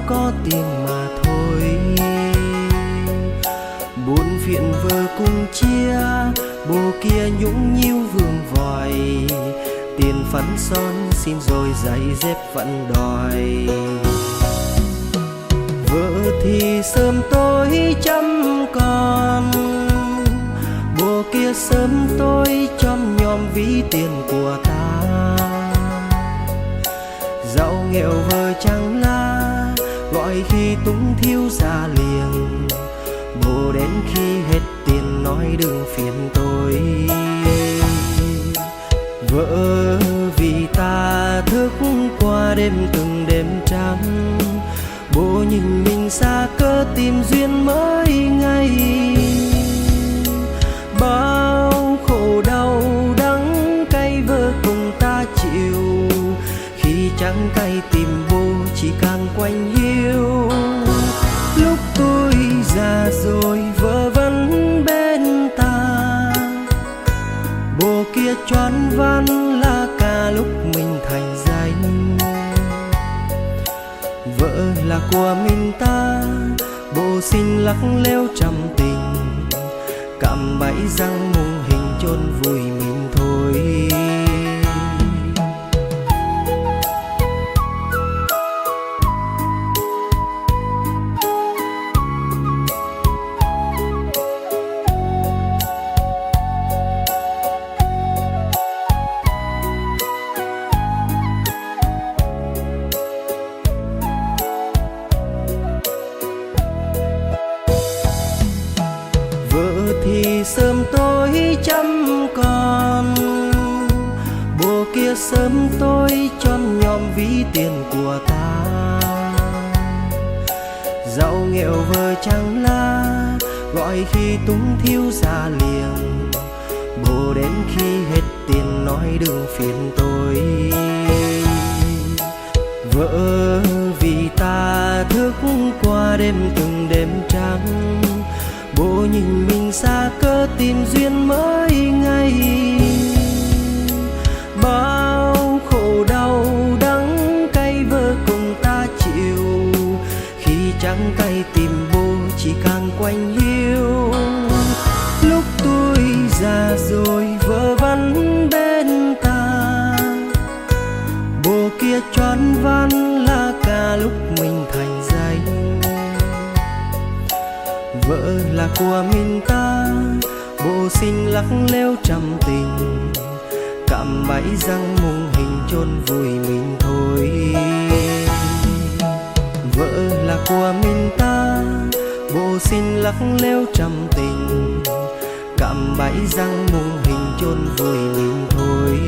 có tiếng mà thôi. Buồn phiền vợ cùng chia, bố kia nhũng nhiêu vương vòi, tiền phấn son xin rồi giày dép vẫn đòi. Vợ thì sớm tối chăm con, bố kia sớm tối chom nhòm ví tiền của ta. Giàu nghèo vợ chẳng la, gọi khi túng thiếu ra liền. Bố đến khi hết tiền nói đừng phiền tôi. Vợ vì ta thức qua đêm từng đêm trắng, bố nhìn mình xa cơ tìm duyên mới ngay. Bao khổ đau đắng cay vợ cùng ta chịu, khi trắng cay tìm bố chỉ càng quanh hiu. Lúc tôi già rồi vợ vẫn bên ta, bố kia choán văn là cả lúc mình thành danh. Vợ là của mình ta, bố xin lắc leo trăm tình, cạm bẫy răng mùng hình chôn vùi mình thôi. Vợ thì sớm tối chăm con, bố kia sớm tối chom nhòm ví tiền của ta. Giàu nghèo vợ chẳng la, gọi khi túng thiếu ra liền. Bố đến khi hết tiền nói đừng phiền tôi. Vợ vì ta thức qua đêm từng đêm trắng, bố nhìn mình xa cơ tìm duyên mới ngay. Bao khổ đau đắng cay vợ cùng ta chịu, khi trắng cay tìm bố chỉ càng quanh hiu. Lúc tôi già rồi vợ vẫn bên ta, bố kia choán văn là cả lúc mình thành danh. Vợ là của mình ta, bố xin lắc leo trăm tình, cạm bẫy răng mùng hình chôn vùi mình thôi. Vợ là của mình ta, bố xin lắc leo trăm tình, cạm bẫy răng mùng hình chôn vùi mình thôi.